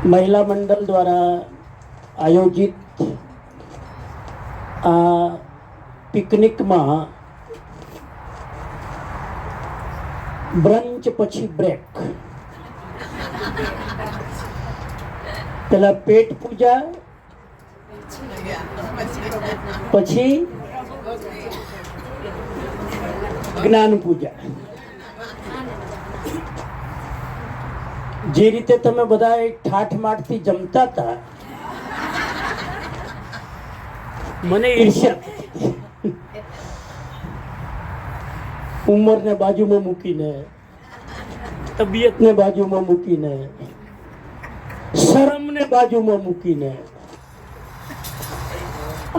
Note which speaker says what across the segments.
Speaker 1: મહિલા મંડળ દ્વારા આયોજિત આ પિકનિકમાં બ્રંચ પછી બ્રેક, પેલા પેટ પૂજા, પછી જ્ઞાન પૂજા. જે રીતે તમે બધા ઠાઠમાઠથી જમતા હતા, મને ઈર્ષ્યા, ઉંમરને બાજુમાં મૂકીને, તબિયતને બાજુમાં મૂકીને, શરમને બાજુમાં મૂકીને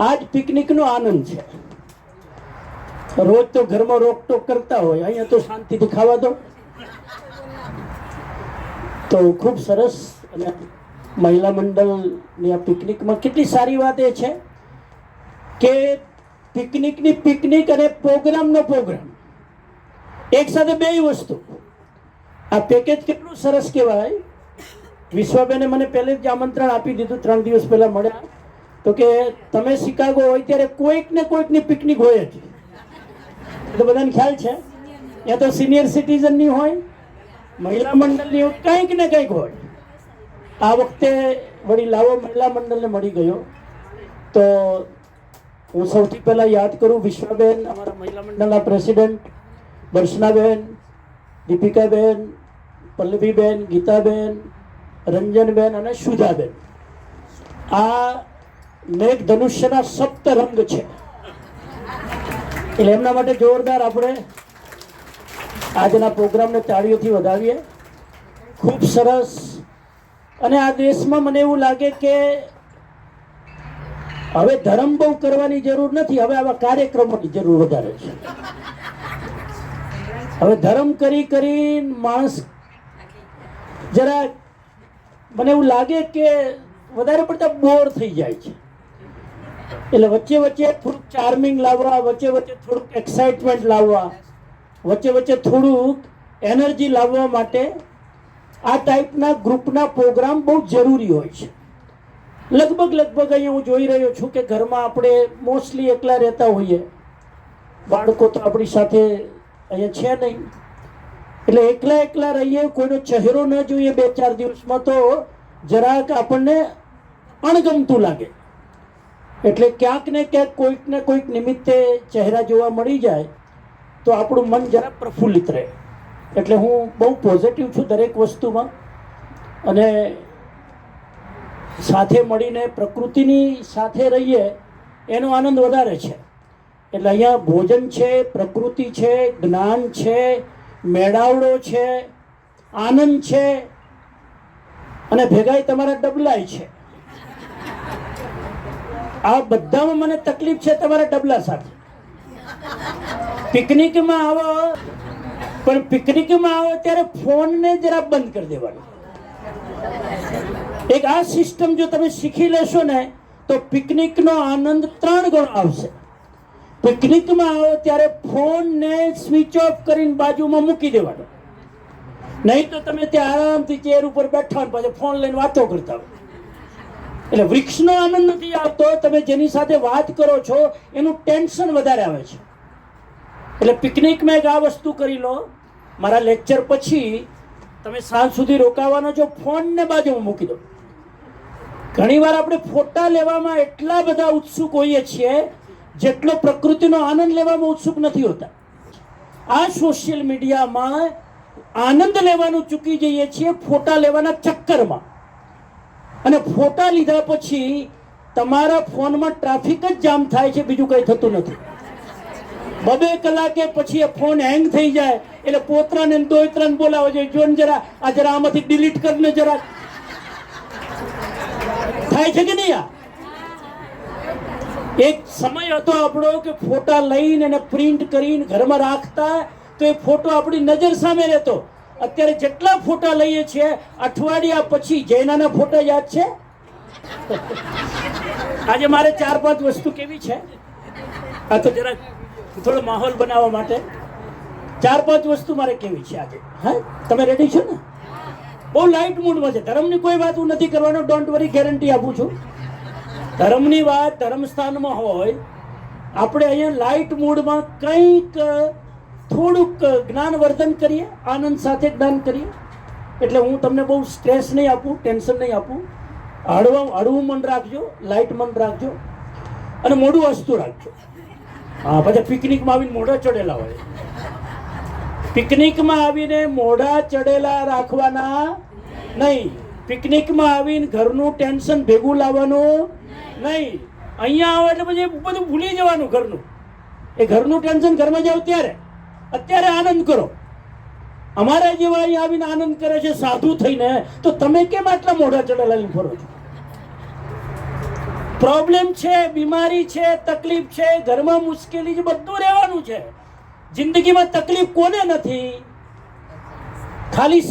Speaker 1: આજ પિકનિકનો આનંદ છે. રોજ તો ઘરમાં રોકટોક કરતા હોય, અહીંયા તો શાંતિથી ખાવા દો. તો ખૂબ સરસ. અને મહિલા મંડળની આ પિકનિકમાં કેટલી સારી વાત એ છે કે પિકનિકની પિકનિક અને પ્રોગ્રામનો પ્રોગ્રામ એક સાથે બે વસ્તુ. આ પેકેજ કેટલું સરસ કહેવાય. વિશ્વાબેને મને પહેલે જ આમંત્રણ આપી દીધું, 3 દિવસ પહેલા મળ્યા તો કે તમે શિકાગો હોય ત્યારે કોઈક ને કોઈકની પિકનિક હોય જ. તો બધાને ખ્યાલ છે, ત્યાં તો સિનિયર સિટીઝનની હોય, મહિલા મંડળની કંઈક ને કંઈક હોય. આ વખતે વળી લાવો મહિલા મંડળને મળી ગયો. તો હું સૌથી પહેલાં યાદ કરું વિશ્વાબેન, અમારા મહિલા મંડળના પ્રેસિડેન્ટ, દર્શનાબેન, દીપિકાબેન, પલ્લવીબેન, ગીતાબેન, રંજનબેન અને સુધાબેન. આ મેઘ ધનુષ્યના 7 રંગ છે, એટલે એમના માટે જોરદાર આપણે આજના પ્રોગ્રામને તાળીઓથી વધાવીએ. ખૂબ સરસ. અને આ દેશમાં મને એવું લાગે કે હવે ધર્મ બહુ કરવાની જરૂર નથી, હવે આવા કાર્યક્રમોની જરૂર વધારે છે. હવે ધર્મ કરી માણસ જરા મને એવું લાગે કે વધારે પડતા બોર થઈ જાય છે. એટલે વચ્ચે વચ્ચે થોડુંક ચાર્મિંગ લાવવા, વચ્ચે વચ્ચે થોડુંક એક્સાઇટમેન્ટ લાવવા, વચ્ચે વચ્ચે થોડુંક એનર્જી લાવવા માટે આ ટાઈપના ગ્રુપના પ્રોગ્રામ બહુ જરૂરી હોય છે. લગભગ અહીંયા હું જોઈ રહ્યો છું કે ઘરમાં આપણે મોસ્ટલી એકલા રહેતા હોઈએ, બાળકો તો આપણી સાથે અહીંયા છે નહીં, એટલે એકલા રહીએ, કોઈનો ચહેરો ન જોઈએ 2-4 દિવસમાં તો જરાક આપણને અણગમતું લાગે. એટલે ક્યાંક ને ક્યાંક કોઈક નિમિત્તે ચહેરા જોવા મળી જાય તો આપણું મન જરા પ્રફુલ્લિત રહે. એટલે હું બહુ પોઝિટિવ છું દરેક વસ્તુમાં. અને સાથે મળીને પ્રકૃતિની સાથે રહીએ એનો આનંદ વધારે છે. એટલે અહીંયા ભોજન છે, પ્રકૃતિ છે, જ્ઞાન છે, મેળાવડો છે, આનંદ છે, અને ભેગાઈ તમારા ડબલાય છે. આ બધામાં મને તકલીફ છે તમારા ડબલા સાથે. પિકનિકમાં આવો, પણ પિકનિકમાં આવો ત્યારે ફોનને જરા બંધ કરી દેવાનો. એક આ સિસ્ટમ જો તમે શીખી લેશો ને તો પિકનિકનો આનંદ 3 ગણો આવશે. પિકનિકમાં આવો ત્યારે ફોનને સ્વિચ ઓફ કરીને બાજુમાં મૂકી દેવાનો. નહીં તો તમે ત્યાં આરામથી ચેર ઉપર બેઠા ને પાછા ફોન લઈને વાતો કરતા હોય. એટલે વૃક્ષનો આનંદ નથી આવતો. તમે જેની સાથે વાત કરો છો એનું ટેન્શન વધારે આવે છે. એટલે પિકનિકમાં એક આ વસ્તુ કરી લો. મારા લેક્ચર પછી તમે સાંજ સુધી રોકાવાનો છો, ફોનને બાજુમાં મૂકી દો. ઘણીવાર આપણે ફોટા લેવામાં એટલા બધા ઉત્સુક હોઈએ છીએ જેટલો પ્રકૃતિનો આનંદ લેવામાં ઉત્સુક નથી હોતા. આ સોશિયલ મીડિયામાં આનંદ લેવાનું ચૂકી જઈએ છીએ ફોટા લેવાના ચક્કરમાં. અને ફોટા લીધા પછી તમારા ફોનમાં ટ્રાફિક જ જામ થાય છે, બીજું કંઈ થતું નથી. 2 કલાકે પછી એ ફોન હેંગ થઈ જાય એટલે પોતરાને દોયત્રાને બોલાવો જોઈએ, જોન જરા આમાંથી ડિલીટ કરીને જરા. થાય છે કે નહીં? એક સમય હતો આપણો કે ફોટા લઈને અને પ્રિન્ટ કરીને ઘરમાં રાખતા તો એ ફોટો આપણી નજર સામે રહેતો. અત્યારે જેટલા ફોટા લઈએ છીએ અઠવાડિયા પછી જૈનાના ફોટા યાદ છે. આજે મારે 4-5 વસ્તુ કેવી છે, આ તો જરા થોડો માહોલ બનાવવા માટે 4-5 વસ્તુ મારે કેવી છે આજે. હા, તમે રેડી છો ને? બહુ લાઇટ મૂડમાં છે. ધર્મની કોઈ વાત હું નથી કરવાનો, ડોન્ટ વરી, ગેરંટી આપું છું. ધર્મની વાત ધર્મસ્થાનમાં હોય, આપણે અહીંયા લાઇટ મૂડમાં કંઈક થોડુંક જ્ઞાનવર્ધન કરીએ, આનંદ સાથે જ્ઞાન કરીએ. એટલે હું તમને બહુ સ્ટ્રેસ નહીં આપું, ટેન્શન નહીં આપું. હળવું મન રાખજો, લાઇટ મન રાખજો અને મોઢું હસતું રાખજો. હા, પછી પિકનિકમાં આવીને મોઢા ચડેલા હોય, પિકનિકમાં આવીને મોઢા ચડેલા રાખવાના નહીં. પિકનિકમાં આવીને ઘરનું ટેન્શન ભેગું લાવવાનું નહીં. અહીંયા આવો એટલે પછી બધું ભૂલી જવાનું ઘરનું. એ ઘરનું ટેન્શન ઘરમાં જાવ ત્યારે, અત્યારે આનંદ કરો. અમારા જેવા અહીંયા આવીને આનંદ કરે છે સાધુ થઈને, તો તમે કેમ આટલા મોઢા ચડેલા લઈને ફરો છો? પ્રોબ્લેમ છે, બીમારી છે, તકલીફ છે, ઘરમાં મુશ્કેલી છે, બધું રહેવાનું છે. જિંદગીમાં તકલીફ કોને નથી? ખાલી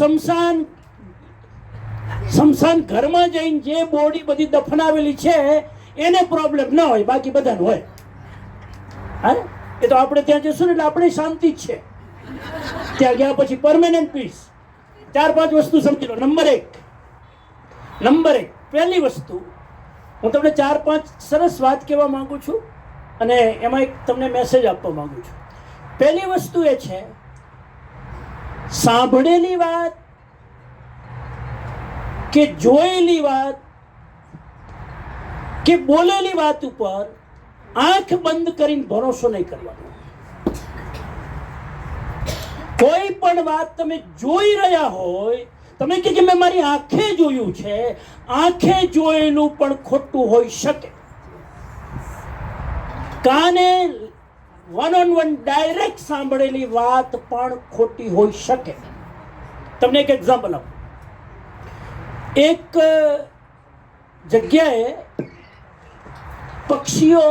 Speaker 1: શમશાન ઘરમાં જઈને જે બોડી બધી દફનાવેલી છે એને પ્રોબ્લેમ ના હોય, બાકી બધાને હોય. હા, એ તો આપણે ત્યાં જઈશું ને એટલે આપણે શાંતિ જ છે. ત્યાં ગયા પછી પરમેનન્ટ પીસ. 4-5 વસ્તુ સમજી લો. નંબર એક, પહેલી વસ્તુ, હું તમને 4-5 સરસ વાત કહેવા માંગુ છું અને એમાં એક તમને મેસેજ આપવા માંગુ છું. પહેલી વસ્તુ એ છે, સાંભળેલી વાત કે જોયેલી વાત કે બોલેલી વાત ઉપર આંખ બંધ કરીને ભરોસો નહીં કરવાનો. કોઈ પણ વાત તમે જોઈ રહ્યા હોય, તમે કે મેં મારી આંખે જોયું છે, આંખે જોયેલું પણ ખોટું હોઈ શકે. કાને વન ડાયરેક્ટ સાંભળેલી વાત પણ ખોટી હોઈ શકે. તમને એક એક્ઝામ્પલ આપું. એક જગ્યાએ પક્ષીઓ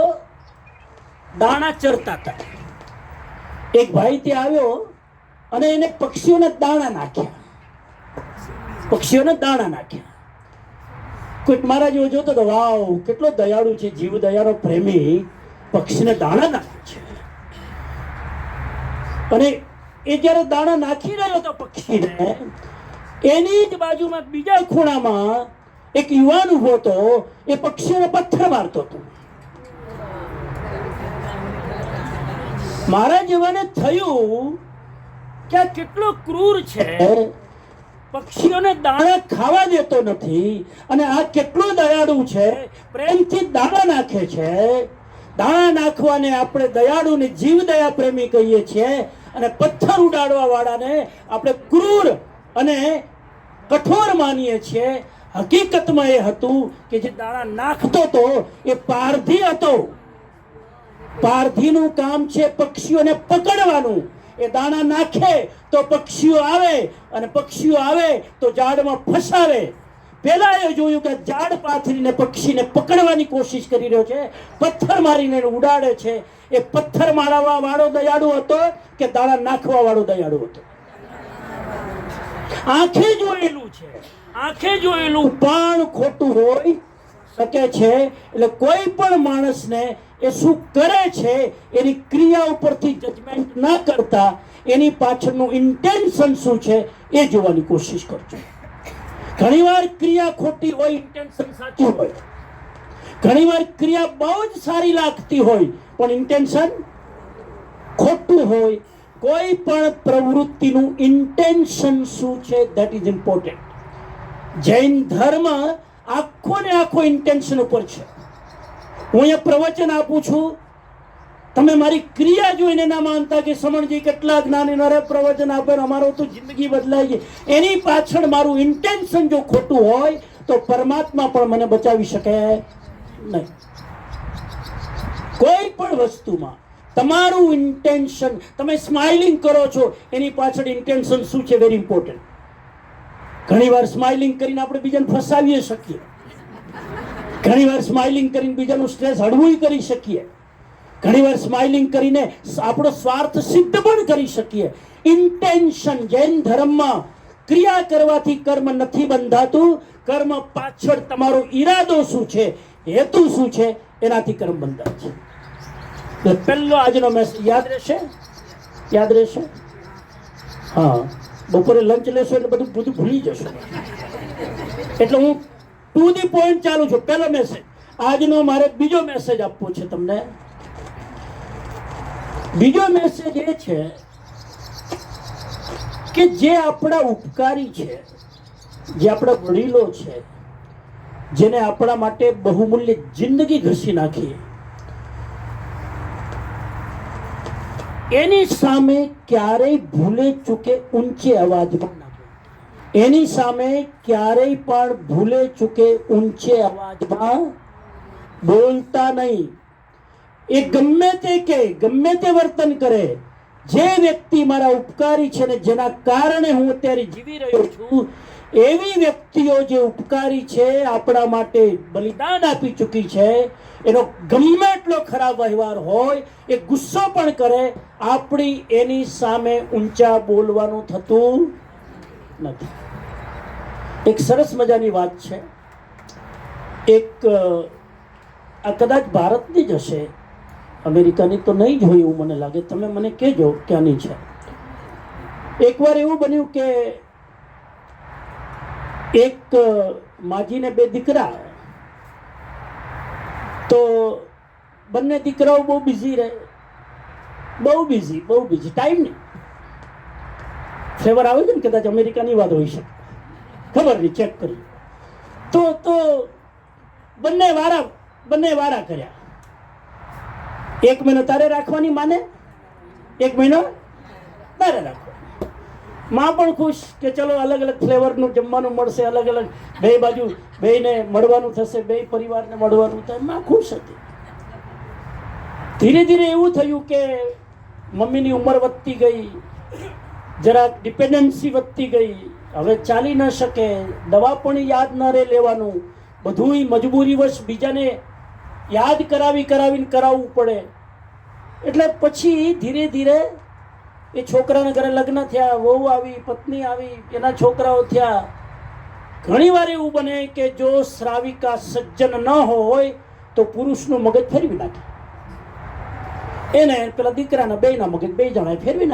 Speaker 1: દાણા ચરતા હતા. એક ભાઈ ત્યાં આવ્યો અને એને પક્ષીઓને દાણા નાખ્યા. કોઈક મારા જેવો જોતો તો, વાવ કેટલો દયાળુ છે, જીવ દયાનો પ્રેમી, પક્ષીને દાણા નાખે છે. અને એ જ્યારે દાણા નાખી રહ્યો હતો પક્ષીને, એની જ બાજુમાં બીજા ખૂણામાં એક યુવાન ઉભો હતો. એ પક્ષીઓને પથ્થર મારતો હતો. મારા જેવાને થયું કે આ કેટલો ક્રૂર છે, પક્ષીઓને દાણા ખાવા દેતો નથી અને આ કેટલો દયાળુ છે, પ્રેમથી દાણા નાખે છે. દાણા નાખવાને આપણે દયાળુને જીવ દયા પ્રેમી કહીએ છીએ અને પથ્થર ઉડાડવા વાળાને આપણે ક્રૂર અને કઠોર માનીએ છીએ. હકીકતમાં એ હતું કે જે દાણા નાખતો હતો એ પારધી હતો. પારધીનું કામ છે પક્ષીઓને પકડવાનું. એ દાણા નાખે તો પક્ષીઓ આવે અને પક્ષીઓ આવે તો ઝાડમાં ફસાવે. પેલા એ જોયું કે ઝાડ પાથરીને પક્ષીને પકડવાની કોશિશ કરી રહ્યો છે, પથ્થર મારીને એને ઉડાડે છે. એ પથ્થર મારવા વાળો દયાળુ હતો કે દાણા નાખવા વાળો દયાળુ હતો? આંખે જોયેલું છે, આંખે જોયેલું પણ ખોટું હોઈ શકે છે. એટલે કોઈ પણ માણસને એ શું કરે છે એની ક્રિયા ઉપરથી જજમેન્ટ ના કરતા એની પાછળનું ઇન્ટેન્શન શું છે એ જોવાની કોશિશ કરજો. ઘણીવાર ક્રિયા ખોટી હોય, ઇન્ટેન્શન સાચું હોય. ઘણીવાર ક્રિયા બહુ જ સારી લાગતી હોય પણ ઇન્ટેન્શન ખોટું હોય. કોઈ પણ પ્રવૃત્તિનું ઇન્ટેન્શન શું છે ધેટ ઇઝ ઇમ્પોર્ટન્ટ. જૈન ધર્મ આખો ને આખો ઇન્ટેન્શન ઉપર છે. હું અહીંયા પ્રવચન આપું છું, તમે મારી ક્રિયા જોઈને ના માનતા કે સમણજી કેટલા જ્ઞાની નરે પ્રવચન આપે, અમારો તો જિંદગી બદલાઈ ગઈ. એની પાછળ મારું ઇન્ટેન્શન જો ખોટું હોય તો પરમાત્મા પણ મને બચાવી શકે નહીં. કોઈ પણ વસ્તુમાં તમારું ઇન્ટેન્શન, તમે સ્માઇલિંગ કરો છો એની પાછળ ઇન્ટેન્શન શું છે વેરી ઇમ્પોર્ટન્ટ. ઘણીવાર સ્માઇલિંગ કરીને આપણે બીજાને ફસાવી શકીએ. ઘણીવાર સ્માઇલિંગ કરીને બીજાનું સ્ટ્રેસ હળવું કરી શકીએ. ઘણીવાર સ્માઇલિંગ કરીને આપણો સ્વાર્થ સિદ્ધ પણ કરી શકીએ. ઇન્ટેન્શન, જૈન ધર્મમાં ક્રિયા કરવાથી કર્મ નથી બંધાતું. કર્મ પાછળ તમારો ઈરાદો શું છે, હેતુ શું છે, એનાથી કર્મ બંધાય છે. પહેલો આજનો મેસેજ યાદ રહેશે? હા, બપોરે લંચ લેશો એટલે બધું બધું ભૂલી જશો. એટલે હું ટુ ધી પોઈન્ટ ચાલુ છું. પહેલો મેસેજ આજનો, મારે બીજો મેસેજ આપવો છે તમને. બીજો મેસેજ એ છે કે જે આપણા ઉપકારી છે, જે આપણા વડીલો છે, જેને આપણા માટે બહુમૂલ્ય જિંદગી ઘસી નાખી, એની સામે ક્યારેય ભૂલે ચૂકે ઊંચે અવાજમાં ના બોલતા. એની સામે ક્યારેય પણ ભૂલે ચૂકે ઊંચે અવાજમાં બોલતા નહીં. એ ગમે તે કે ગમે તે વર્તન કરે, જે વ્યક્તિ મારા ઉપકારી છે ને જેના કારણે હું અત્યારે જીવી રહ્યો છું, એવી વ્યક્તિઓ જે ઉપકારી છે, આપણા માટે બલિદાન આપી ચૂકી છે, એનો ગમે એટલો ખરાબ વ્યવહાર હોય, એ ગુસ્સો પણ કરે, આપણી એની સામે ઊંચા બોલવાનું થતું નથી. એક સરસ મજાની વાત છે. એક આ કદાચ ભારતની જ હશે, અમેરિકાની તો નહીં જ હોય એવું મને લાગે. તમે મને કહેજો ક્યાંની છે. એકવાર એવું બન્યું કે એક માજીને બે દીકરા, તો બંને દીકરાઓ બહુ બિઝી રહે, બહુ બિઝી ટાઈમ નહીં. ફેવર આવે છે ને, કદાચ અમેરિકાની વાત હોઈ શકે, ખબર નહીં, ચેક કરી. તો બંને વારા કર્યા. 1 મહિનો તારે રાખવાની માને, 1 મહિનો તારે રાખવાની. માં પણ ખુશ કે ચલો અલગ અલગ ફ્લેવરનું જમવાનું મળશે, અલગ અલગ બે બાજુ બેયને મળવાનું થશે, બે પરિવારને મળવાનું થાય. માં ખુશ હતી. ધીરે ધીરે એવું થયું કે મમ્મીની ઉંમર વધતી ગઈ, જરાક ડિપેન્ડન્સી વધતી ગઈ, હવે ચાલી ન શકે, દવા પણ યાદ ન રહે લેવાનું, બધુંય મજબૂરીવશ બીજાને યાદ કરાવીને કરાવવું પડે. એટલે પછી ધીરે ધીરે એ છોકરાના ઘરે લગ્ન થયા, વહુ આવી, પત્ની આવી, એના છોકરાઓ થયા. ઘણી વાર એવું બને કે જો શ્રાવિકા સજ્જન ન હોય તો પુરુષનું મગજ ફેરવી નાખે. એને પેલા દીકરાના બેયના મગજ બે જણાએ ફેરવી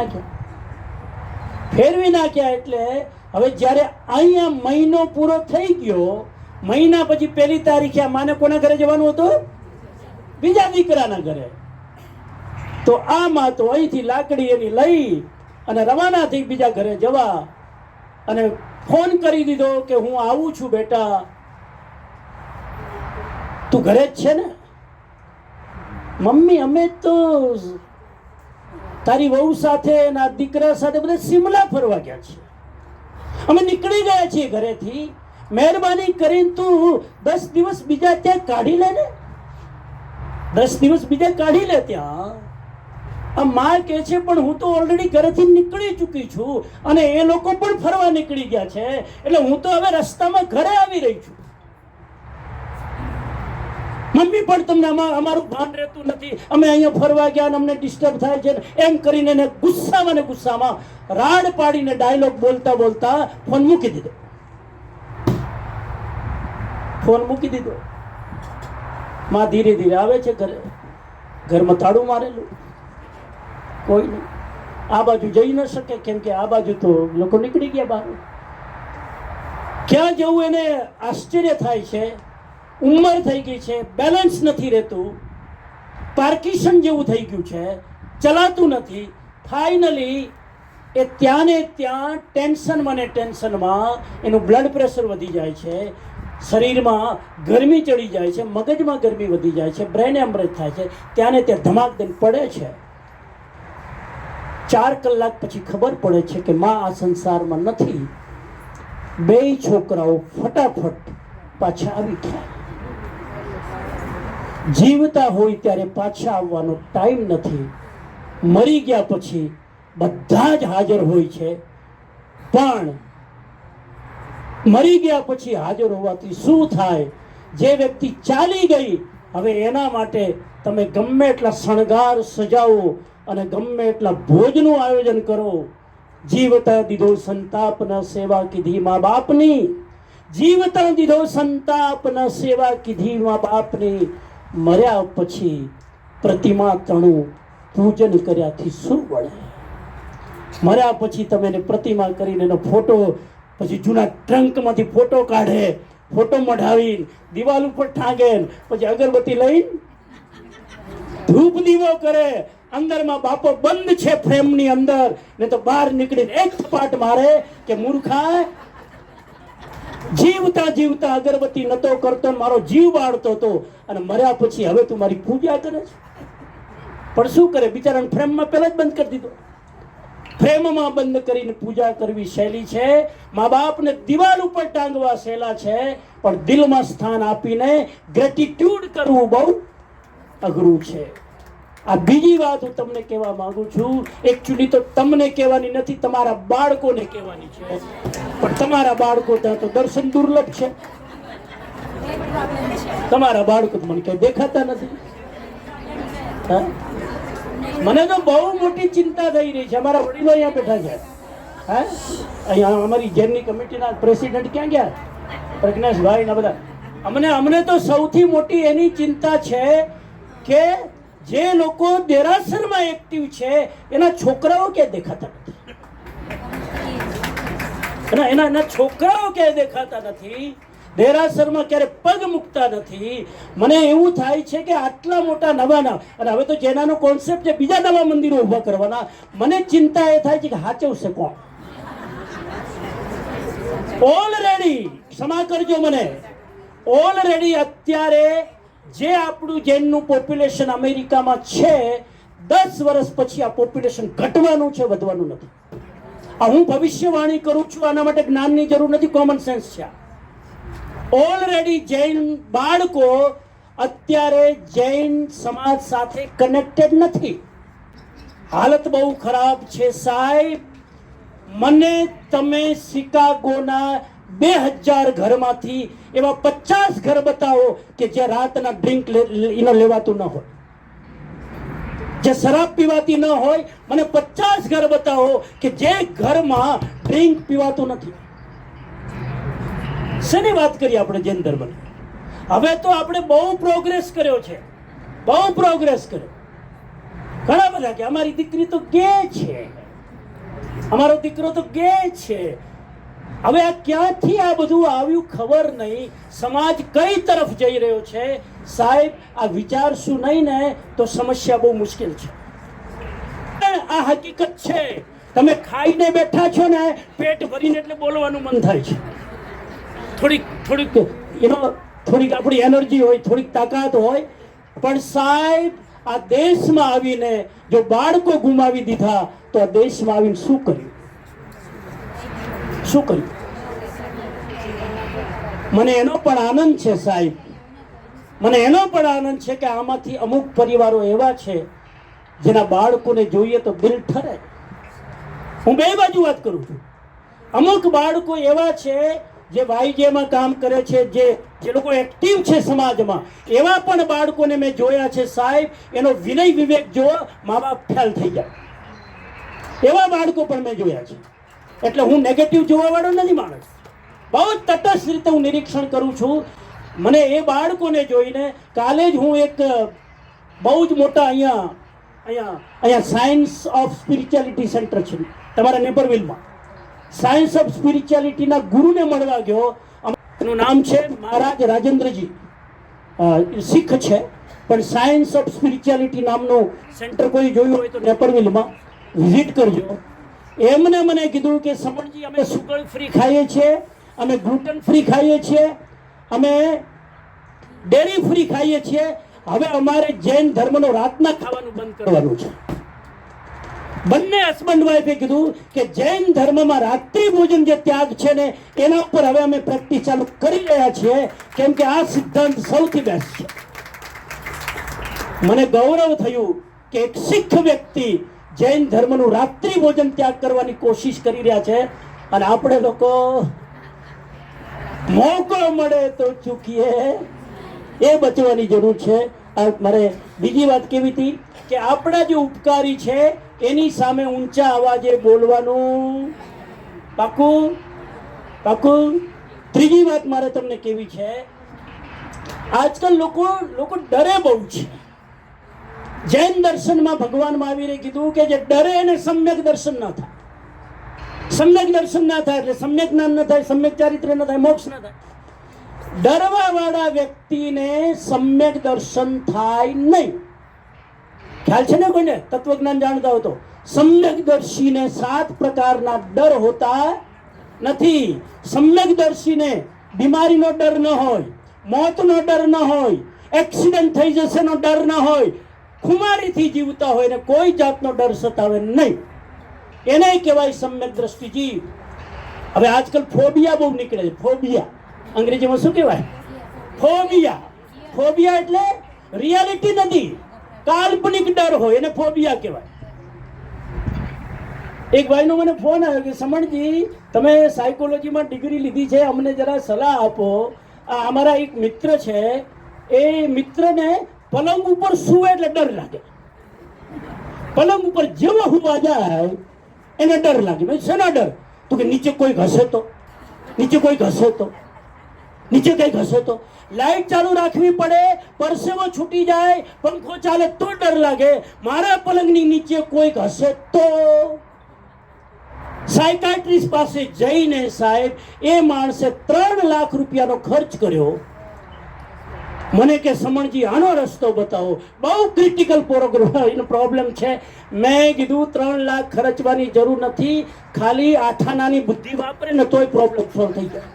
Speaker 1: નાખ્યા. એટલે હવે જ્યારે અહીંયા મહિનો પૂરો થઈ ગયો, મહિના પછી 1 તારીખે આ માને કોના ઘરે જવાનું હતું? બીજા દીકરાના ઘરે. તો આ માં તો અહીંથી લાકડી એની લઈ અને રવાના થઈ બીજા ઘરે જવા, અને ફોન કરી દીધો કે હું આવું છું બેટા, તું ઘરે જ છે ને? મમ્મી અમે તો તારી વહુ સાથે ના દીકરા સાથે બધા શિમલા ફરવા ગયા છીએ, અમે નીકળી ગયા છીએ ઘરેથી, મહેરબાની કરીને તું 10 દિવસ બીજા ત્યાં કાઢી લે ને, 10 દિવસ બીજા કાઢી લે ત્યાં. આ માં કહે છે પણ હું તો ઓલરેડી ઘરેથી નીકળી ચૂકી છું અને એ લોકો પણ ફરવા નીકળી ગયા છે, એટલે હું તો હવે રસ્તામાં ઘરે આવી રહી છું. મમ્મી પણ તમને અમારું ભાન રહેતું નથી, અમે અહીંયા ફરવા ગયા અને અમને ડિસ્ટર્બ થાય છે, એમ કરીને એને ગુસ્સામાં રાડ પાડીને ડાયલોગ બોલતા ફોન મૂકી દીધો. માં ધીરે ધીરે આવે છે ઘરે. ઘરમાં તાળું મારેલું, કોઈ નહીં. આ બાજુ જઈ ન શકે, કેમ કે આ બાજુ તો લોકો નીકળી ગયા બહાર. ક્યાં જવું એને આશ્ચર્ય થાય છે. ઉંમર થઈ ગઈ છે, બેલેન્સ નથી રહેતું, પાર્કિન્સન જેવું થઈ ગયું છે, ચલાતું નથી. ફાઇનલી એ ત્યાં ને ત્યાં ટેન્શનમાં એનું બ્લડ પ્રેશર વધી જાય છે, શરીરમાં ગરમી ચડી જાય છે, મગજમાં ગરમી વધી જાય છે, બ્રેન હેમરેજ થાય છે, ત્યાં ને ત્યાં ધમાક દઈને પડે છે. 4 કલાક પછી ખબર પડે છે કે માં આ સંસારમાં નથી. 2 છોકરાઓ ફટાફટ પાછા આવી ગયા. જીવતા હોય ત્યારે પાછા આવવાનો ટાઈમ નથી, મરી ગયા પછી બધા જ હાજર હોય છે, પણ મરી ગયા પછી હાજર હોવાથી શું થાય? જે વ્યક્તિ ચાલી ગઈ, હવે એના માટે તમે ગમે એટલા શણગાર સજાવો અને ગમે એટલા ભોજનું આયોજન કરો. જીવતા દીધો સંતાપ ન સેવા કીધી મા બાપની, જીવતા દીધો સંતાપ ન સેવા કીધી મા બાપની, મર્યા પછી પ્રતિમા તણું પૂજન કર્યાથી શું વળે? મર્યા પછી તમે એને પ્રતિમા કરીને એનો ફોટો, પછી જૂના ટ્રંકમાંથી ફોટો કાઢે, ફોટો મઢાવીને દિવાલ ઉપર ટાંગે, પછી અગરબત્તી લઈને ધૂપ દીવો કરે. અંદરમાં બાપો બંધ છે ફ્રેમની અંદર, ને તો બહાર નીકળીને એક થપાટ મારે કે મૂર્ખા, જીવતા જીવતા અગરબત્તી નતો કરતો, મારો જીવ બાળતો હતો, અને મર્યા પછી હવે તું મારી પૂજા કરે છે. પણ શું કરે બિચારાને ફ્રેમમાં પહેલા જ બંધ કરી દીધો. ફ્રેમમાં બંધ કરીને પૂજા કરવી સહેલી છે, મા બાપને દિવાલ ઉપર ટાંગવા સહેલા છે, પણ દિલમાં સ્થાન આપીને ગ્રેટિટ્યુડ કરવું બહુ અઘરું છે. આ બીજી વાત હું તમને કહેવા માંગુ છું. એકચ્યુઅલી તો તમને કહેવાની નથી, તમારા બાળકોને કહેવાની છે. પણ તમારા બાળકો ત્યાં તો દર્શન દુર્લભ છે. તમારા બાળકો મને કઈ દેખાતા નથી. મને તો બહુ મોટી ચિંતા થઈ રહી છે. અમારા વડીલો અહીંયા બેઠા છે. હા, અહીંયા અમારી જેલની કમિટીના પ્રેસિડેન્ટ ક્યાં ગયા? પ્રજ્ઞેશભાઈ ના બધા. અમને તો સૌથી મોટી એની ચિંતા છે કે જે લોકો દેરાસરમાં એક્ટિવ છે એના છોકરાઓ ક્યાં દેખાતા નથી. એના છોકરાઓ ક્યાંય દેખાતા નથી. દેરાસરમાં ક્યારે પગ મૂકતા નથી. મને એવું થાય છે કે આટલા મોટા નવાના, અને હવે તો જેનાનો કોન્સેપ્ટ છે બીજા નવા મંદિરો ઊભા કરવાના. મને ચિંતા એ થાય છે કે હાચવશે કોણ? ઓલરેડી ક્ષમા કરજો મને, ઓલરેડી અત્યારે જે આપણું જૈનનું પોપ્યુલેશન અમેરિકામાં છે, 10 વર્ષ પછી આ પોપ્યુલેશન ઘટવાનું છે, વધવાનું નથી. આ હું ભવિષ્યવાણી કરું છું, આના માટે જ્ઞાનની જરૂર નથી, કોમન સેન્સ છે. ઓલરેડી જૈન બાળકો અત્યારે જૈન સમાજ સાથે કનેક્ટેડ નથી. હાલત બહુ ખરાબ છે સાહેબ. મને તમે શિકાગોના 2000 ઘરમાંથી એવા 50 ઘર બતાવો કે જે રાતના ડ્રિંક લેવાતું ન હોય, જે શરાબ પીવાતી ન હોય. મને 50 ઘર બતાવો કે જે ઘરમાં ડ્રિંક પીવાતું નથી. શેની વાત કરીએ આપણે જૈન ધર્મની? હવે તો આપણે બહુ પ્રોગ્રેસ કર્યો છે, બહુ પ્રોગ્રેસ કર્યો. ઘણા બધા કે અમારી દીકરી તો ગે છે, અમારો દીકરો તો ગે છે. હવે આ ક્યાંથી આ બધું આવ્યું ખબર નહીં. સમાજ કઈ તરફ જઈ રહ્યો છે સાહેબ, આ વિચારશું નહીં ને તો સમસ્યા બહુ મુશ્કેલ છે. આ હકીકત છે. તમે ખાઈને બેઠા છો ને, પેટ ભરીને એટલે બોલવાનું મન થાય છે. થોડીક આપણી એનર્જી હોય, થોડીક તાકાત હોય, પણ સાહેબ આ દેશમાં આવીને જો બાળકો ગુમાવી દીધા તો આ દેશમાં આવીને શું કર્યું? શું કર્યું? મને એનો પણ આનંદ છે સાહેબ, મને એનો પણ આનંદ છે કે આમાંથી અમુક પરિવારો એવા છે જેના બાળકોને જોઈએ તો દિલ ઠરે. હું બે બાજુ વાત કરું છું. અમુક બાળકો એવા છે જે વાયજેમાં કામ કરે છે, જે લોકો એક્ટિવ છે સમાજમાં, એવા પણ બાળકોને મેં જોયા છે સાહેબ. એનો વિનય વિવેક જો મા બાપ ખ્યાલ થઈ જાય, એવા બાળકો પણ મેં જોયા છે. એટલે હું નેગેટિવ જોવા વાળો નથી માણસ, બહુ તટસ્થ રીતે હું નિરીક્ષણ કરું છું. મને એ બાળકોને જોઈને કાલે જ હું એક બહુ જ મોટા અહીંયા સાયન્સ ઓફ સ્પિરિચ્યુઆલિટી સેન્ટર છે તમારા નેપરવિલમાં. સાયન્સ ઓફ સ્પિરિચ્યુઆલિટીના ગુરુને મળવા ગયો. એનું નામ છે મહારાજ રાજેન્દ્રજી, શીખ છે, પણ સાયન્સ ઓફ સ્પિરિચ્યુઆલિટી નામનું સેન્ટર કોઈ જોયું હોય તો નેપરવિલમાં વિઝિટ કરજો. એમને મને કીધું કે સમણજી, અમે સુગર ફ્રી ખાઈએ છીએ, અમે ગ્લુટન ફ્રી ખાઈએ છીએ, અમે ડેરી ફ્રી ખાઈએ છીએ. હવે અમારે જૈન ધર્મનો રાતના ખાવાનું બંધ કરવાનું છે. બંને હસબન્ડ વાઈફે કીધું કે જૈન ધર્મમાં રાત્રિ ભોજન જે ત્યાગ છે ને એના ઉપર હવે અમે પ્રેક્ટિસ ચાલુ કરી રહ્યા છીએ, કેમ કે આ સિદ્ધાંત સૌથી બેસ્ટ છે. મને ગૌરવ થયું કે એક શીખ વ્યક્તિ જૈન ધર્મનું રાત્રિ ભોજન ત્યાગ કરવાની કોશિશ કરી રહ્યા છે, અને આપણે લોકો મોકો મળે તો ચૂકીએ, એ બચવાની જરૂર છે. મારે બીજી વાત કેવી હતી કે આપણા જે ઉપકારી છે એની સામે ઊંચા અવાજે બોલવાનું. પાકું પાકું. ત્રીજી વાત મારે તમને કેવી છે, આજકાલ લોકો ડરે બહુ છે. જૈન દર્શનમાં ભગવાન મહાવીરે કીધું કે જે ડરે એને સમ્યક દર્શન ના થાય. સમ્યક દર્શન ના થાય એટલે સમ્યક જ્ઞાન ન થાય, સમ્યક ચારિત્ર્ય ન થાય, મોક્ષ ન થાય. ડરવા વાળા વ્યક્તિને સમ્યક દર્શન થાય નહીં. ખ્યાલ છે ને કોઈને? તત્વજ્ઞાન જાણતા હો તો સમ્યકદર્શીને 7 પ્રકારના ડર હોતા નથી. સમ્યકદર્શીને બીમારીનો ડર ન હોય, મોતનો ડર ન હોય, એક્સિડન્ટ થઈ જશેનો ડર ન હોય, ખુમારીથી જીવતા હોય ને કોઈ જાતનો ડર સતાવે નહીં. એને કહેવાય સમ્યક દ્રષ્ટિજી. હવે આજકાલ ફોબિયા બહુ નીકળે છે. ફોબિયા અંગ્રેજીમાં શું કહેવાય? ફોબિયા. ફોબિયા એટલે રિયાલિટી નથી, કાલ્પનિક ડર હોય એને ફોબિયા કહેવાય. એક ભાઈનો મને ફોન આવ્યો કે સમણજી તમે સાયકોલોજીમાં ડિગ્રી લીધી છે, અમને જરા સલાહ આપો. આ અમારા એક મિત્ર છે, એ મિત્રને પલંગ ઉપર સૂવે એટલે ડર લાગે. પલંગ ઉપર જેવો હુવા જાય એને ડર લાગે. મેં શેના ડર? તો કે નીચે કોઈ ઘસે તો, નીચે કોઈ ઘસે તો, નીચે કઈ ઘસે તો. લાઈટ ચાલુ રાખવી પડે, પરસેવો છૂટી જાય, પંખો ચાલે તો ડર લાગે. મારા પલંગની નીચે કોઈ ઘસે તો. સાયકાટ્રિસ્ટ પાસે જઈને સાહેબ એ માણસે 3 લાખ રૂપિયાનો ખર્ચ કર્યો. મને કે સમણજી આનો રસ્તો બતાવો, બહુ ક્રિટિકલ પ્રોબ્લેમ છે. મેં કીધું 3 લાખ ખર્ચવાની જરૂર નથી, ખાલી આઠાનાની બુદ્ધિ વાપરે ને તોય પ્રોબ્લેમ સોલ્વ થઈ જાય.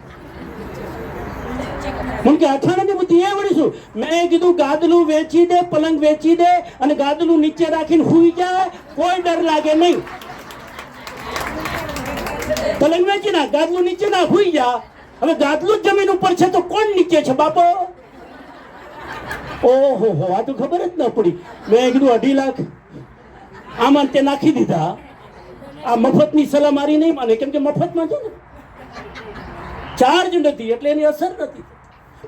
Speaker 1: મને કે આઠાનાની બુદ્ધિ એ વળીશું? મેં કીધું ગાદલું વેચી દે, પલંગ વેચી દે અને ગાદલું નીચે રાખીને હુઈ જાય, કોઈ ડર લાગે નહીં. પલંગ વેચી ના, ગાદલું નીચે ના, હુઈ જા. હવે ગાદલું જમીન ઉપર છે તો કોણ નીચે છે બાપો? ઓહો હો, આ તો ખબર જ ન પડી. મેં કીધું 2.5 લાખ આમાં તે નાખી દીધા. આ મફતની સલાહ મારી નહીં માને, કેમ કે મફતમાં છે ને, ચાર્જ નથી એટલે એની અસર નથી.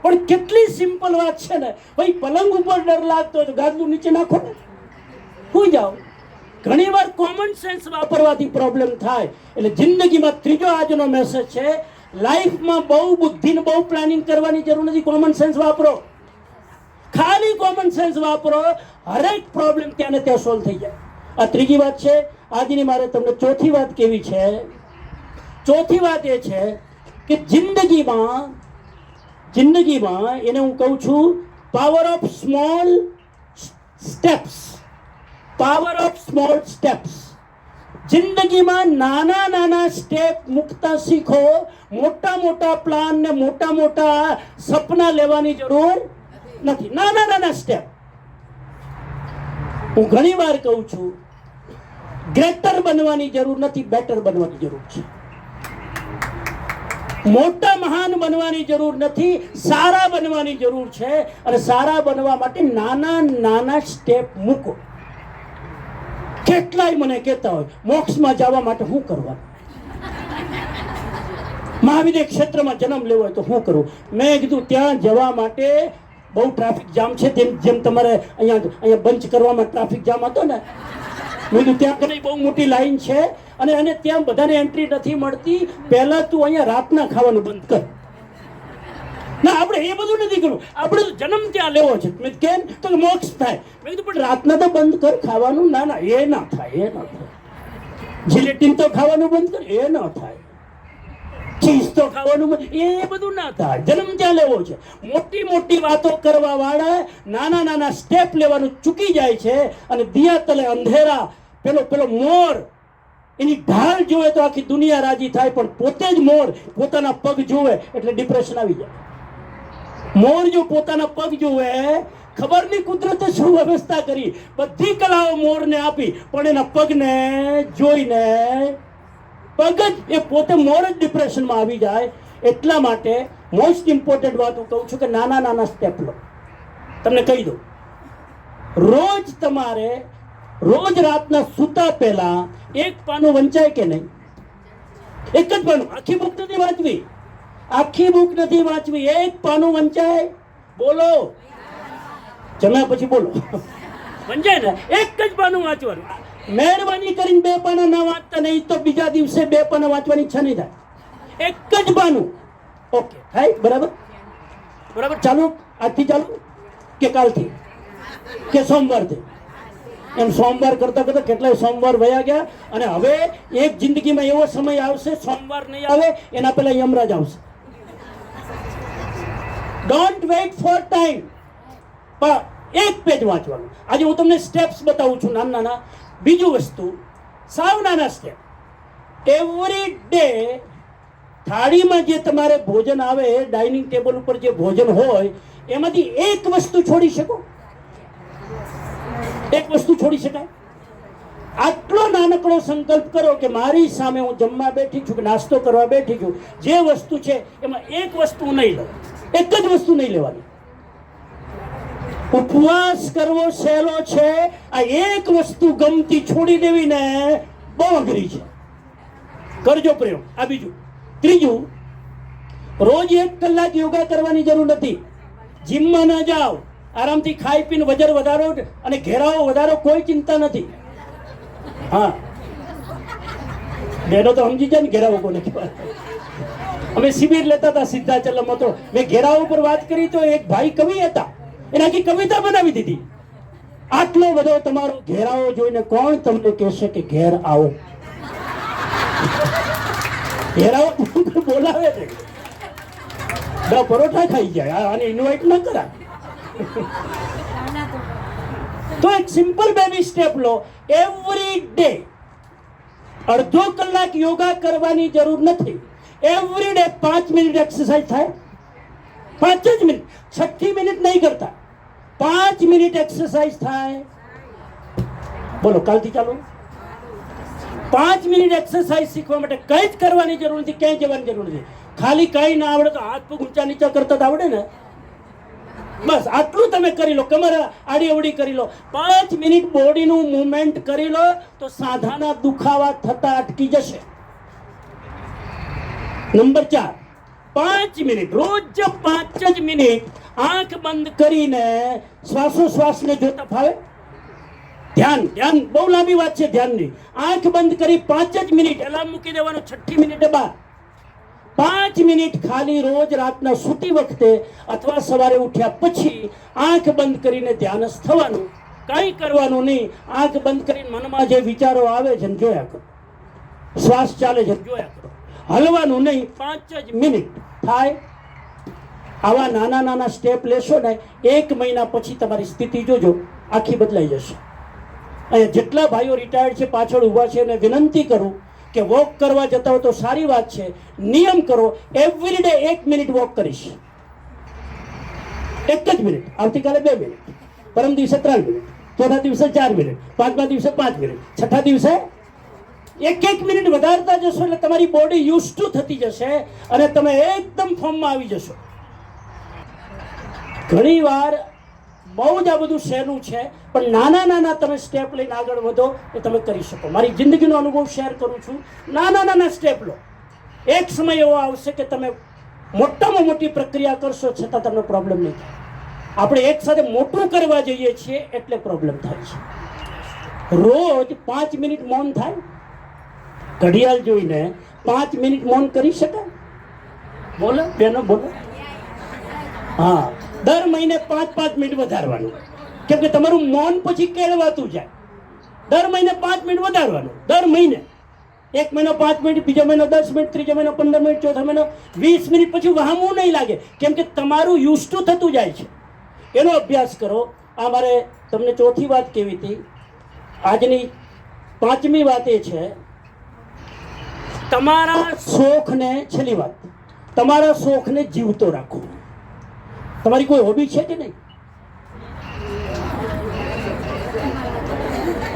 Speaker 1: પણ કેટલી સિમ્પલ વાત છે ને ભાઈ. પલંગ ઉપર ડર લાગતો હોય તો ગાદલું નીચે નાખો ને, હુઈ જાઓ. ઘણી વાર કોમન સેન્સ વાપરવાથી પ્રોબ્લેમ થાય. એટલે જિંદગીમાં ત્રીજો આજનો મેસેજ છે, લાઈફમાં બહુ બુદ્ધિને બહુ પ્લાનિંગ કરવાની જરૂર નથી. કોમન સેન્સ વાપરો, ખાલી કોમન સેન્સ વાપરો, હરેક પ્રોબ્લેમ ત્યાં ને ત્યાં સોલ્વ થઈ જાય. આ ત્રીજી વાત છે. આજની મારે તમને ચોથી વાત કેવી છે? ચોથી વાત એ છે કે જિંદગીમાં એને હું કહું છું power of small steps. Power of small steps. જિંદગીમાં નાના નાના સ્ટેપ મૂકતા શીખો. મોટા મોટા પ્લાન ને મોટા મોટા સપના લેવાની જરૂર નથી. નાના નાના સ્ટેપ. હું ઘણી વાર કહું છું ગ્રેટર બનવાની જરૂર નથી, બેટર બનવાની જરૂર છે. મોટા મહાન બનવાની જરૂર નથી, સારા બનવાની જરૂર છે. અને સારા બનવા માટે નાના નાના સ્ટેપ મૂકો. કેટલાય મને કહેતા હોય મોક્ષમાં જવા માટે શું કરવાનું, મહાવિદ્ય ક્ષેત્રમાં જન્મ લેવો હોય તો શું કરવું? મેં કીધું ત્યાં જવા માટે બહુ ટ્રાફિક જામ છે. જેમ તમારે અહીંયા બંચ કરવામાં ટ્રાફિક જામ હતો ને, મેં કીધું ત્યાં કઈ બહુ મોટી લાઈન છે અને ત્યાં બધાને એન્ટ્રી નથી મળતી. પહેલા તું અહીંયા રાતના ખાવાનું બંધ કર. ના, આપણે એ બધું નથી કરવું, આપણે તો જન્મ ત્યાં લેવો છે. કેમ? તો મોક્ષ થાય. મેં કીધું પણ રાતના તો બંધ કર ખાવાનું. ના ના, એ ના થાય, એ ના થાય. જિલેટીન તો ખાવાનું બંધ કર, એ ના થાય. ચીઝ તો ખાવાનું બંધ, એ બધું ના થાય. જન્મ ત્યાં લેવો છે. મોટી મોટી વાતો કરવા વાળા નાના નાના સ્ટેપ લેવાનું ચૂકી જાય છે. અને દિયા તલે અંધેરા. પેલો મોર એની ઢાલ જોવે તો આખી દુનિયા રાજી થાય, પણ પોતે જ મોર પોતાના પગ જોવે એટલે ડિપ્રેશન આવી જાય. મોર જો પોતાના પગ જોવે, ખબર નહીં કુદરતે શું વ્યવસ્થા કરી, બધી કલાઓ મોરને આપી, પણ એના પગને જોઈને પગ જ એ પોતે મોર જ ડિપ્રેશનમાં આવી જાય. એટલા માટે મોસ્ટ ઇમ્પોર્ટન્ટ વાત હું કહું છું કે નાના નાના સ્ટેપ લો. તમને કહી દઉં, રોજ રાતના સૂતા પહેલા એક પાનું વંચાય કે નહીં? એક જ પાનું. આખી બુક નથી વાંચવી, આખી બુક નથી વાંચવી, એક પાનું વંચાય. બોલો, જમ્યા પછી બોલો. વંચાય ને? એક જ પાનું વાંચવાનું. મહેરબાની કરીને 2 પાના ના વાંચતા, નહીં તો બીજા દિવસે 2 પાના વાંચવાની ઈચ્છા નહીં થાય. એક જ પાનું. ઓકે, થાય? બરાબર બરાબર. ચાલુ આજથી ચાલુ કે કાલથી કે સોમવારથી? એમ સોમવાર કરતા કરતા કેટલાય સોમવાર વયા ગયા, અને હવે એક જિંદગીમાં એવો સમય આવશે સોમવાર નહીં આવે એના પહેલા યમરાજ આવશે. Don't weight four time. પણ એક પેજ વાંચવાનું. આજે હું તમને સ્ટેપ્સ બતાવું છું નાના નાના. બીજું વસ્તુ, સાવ નાના સ્ટેપ. એવરી ડે થાળીમાં જે તમારે ભોજન આવે, ડાઇનિંગ ટેબલ ઉપર જે ભોજન હોય એમાંથી એક વસ્તુ છોડી શકો? એક વસ્તુ છોડી શકાય? આટલો નાનકડો સંકલ્પ કરો કે મારી સામે હું જમવા બેઠી છું કે નાસ્તો કરવા બેઠી છું, જે વસ્તુ છે એમાં એક વસ્તુ નહીં લઉં, એક જ વસ્તુ નહીં લેવાની. ઉપવાસ કરવો સહેલો છે, આ એક વસ્તુ ગમતી છોડી દેવી ને બહુ અઘરી છે. કરજો પ્રયોગ. આ બીજું. ત્રીજું, રોજ 1 કલાક યોગા કરવાની જરૂર નથી. જીમમાં ના જાઓ, આરામથી ખાઈ પીને વજન વધારો અને ઘેરાવો વધારો, કોઈ ચિંતા નથી. હા, બેનો તો સમજી જાય ને ઘેરાવો કોને કહેવાય. અમે શિબિર લેતા હતા સિદ્ધાચલમાં, તો મેં ઘેરાવો ઉપર વાત કરી તો એક ભાઈ કવિ હતા, એને આખી કવિતા બનાવી દીધી. આટલો બધો તમારો ઘેરાવો જોઈને કોણ તમને કહેશે કે ઘેર આવો? ઘેરાવો બોલાવે છે, પરોઠા ખાઈ જાય, આને ઇન્વાઇટ ના કરાય. તો એક સિમ્પલ બેબી સ્ટેપ લો. એવરી ડે અડધો કલાક યોગા કરવાની જરૂર નથી. એવરી ડે 5 મિનિટ એક્સરસાઇઝ થાય. 5 જ મિનિટ, 6 મિનિટ નહીં કરતા. 5 મિનિટ એક્સરસાઇઝ થાય. બોલો, કાલથી ચાલો. 5 મિનિટ એક્સરસાઇઝ શીખવા માટે કંઈ જ કરવાની જરૂર નથી, ક્યાંય જવાની જરૂર નથી. ખાલી કંઈ ના આવડે તો હાથ પગ ઊંચા નીચા કરતા જ આવડે ને, બસ આટલું તમે કરી લો. કમર આડી અવડી કરી લો. 5 મિનિટ બોડીનું મૂવમેન્ટ કરી લો તો સાંધાના દુખાવા થતા અટકી જશે. નંબર 4, 5 મિનિટ રોજ 5 જ મિનિટ આંખ બંધ કરીને શ્વાસોશ્વાસને જોતા ફાવે. ધ્યાન બહુ લાંબી વાત છે ધ્યાનની. આંખ બંધ કરી 5 જ મિનિટ, એલાર્મ મૂકી દેવાનો 6ઠી મિનિટે બાર. 5 મિનિટ ખાલી રોજ રાતના સૂતી વખતે અથવા સવારે ઉઠ્યા પછી આંખ બંધ કરીને ધ્યાનસ્થ થવાનું. કંઈ કરવાનું નહીં. આંખ બંધ કરીને મનમાં જે વિચારો આવે છે જોયા કરો, શ્વાસ ચાલે છે જોયા કરો, હલવાનું નહીં. 5 જ મિનિટ થાય. આવા નાના નાના સ્ટેપ લેશો ને, 1 મહિના પછી તમારી સ્થિતિ જોજો, આખી બદલાઈ જશે. અને જેટલા ભાઈઓ રિટાયર્ડ છે પાછળ ઊભા છે એને વિનંતી કરું કે વોક કરવા જતા હોય તો સારી વાત છે, નિયમ કરો. એવરી ડે 1 મિનિટ વોક કરીશ. 1 જ મિનિટ. આવતીકાલે 2 મિનિટ, પરમ દિવસે 3 મિનિટ, ચોથા દિવસે 4 મિનિટ, પાંચમા દિવસે 5 મિનિટ, છઠ્ઠા દિવસે 1 મિનિટ વધારતા જશો એટલે તમારી બોડી યુઝ ટુ થતી જશે અને તમે એકદમ ફોર્મમાં આવી જશો. ઘણી વાર બહુ જ આ બધું સહેલું છે, પણ નાના નાના તમે સ્ટેપ લઈને આગળ વધો એ તમે કરી શકો. મારી જિંદગીનો અનુભવ શેર કરું છું. નાના નાના સ્ટેપ લો. એક સમય એવો આવશે કે તમે મોટામાં મોટી પ્રક્રિયા કરશો છતાં તમને પ્રોબ્લેમ નહીં થાય. આપણે એક સાથે મોટું કરવા જઈએ છીએ એટલે પ્રોબ્લેમ થાય છે. રોજ 5 મિનિટ મૌન થાય. ઘડિયાળ જોઈને 5 મિનિટ મૌન કરી શકાય? બોલો બેનો, બોલો. હા, દર મહિને 5 મિનિટ વધારવાનું, કેમ કે તમારું મૌન પછી કેળવાતું જાય. દર મહિને 5 મિનિટ વધારવાનું. દર મહિને 1 મહિનો 5 મિનિટ, બીજો મહિનો 10 મિનિટ, ત્રીજો મહિનો 15 મિનિટ, ચોથો મહિનો 20 મિનિટ. પછી વહામવું નહીં લાગે, કેમ કે તમારું યુઝ ટુ થતું જાય છે. એનો અભ્યાસ કરો. આ મારે તમને ચોથી વાત કેવી હતી. આજની 5મી વાત એ છે, તમારા શોખને, છેલ્લી વાત, તમારા શોખને જીવતો રાખો. તમારી કોઈ હોબી છે કે નહીં?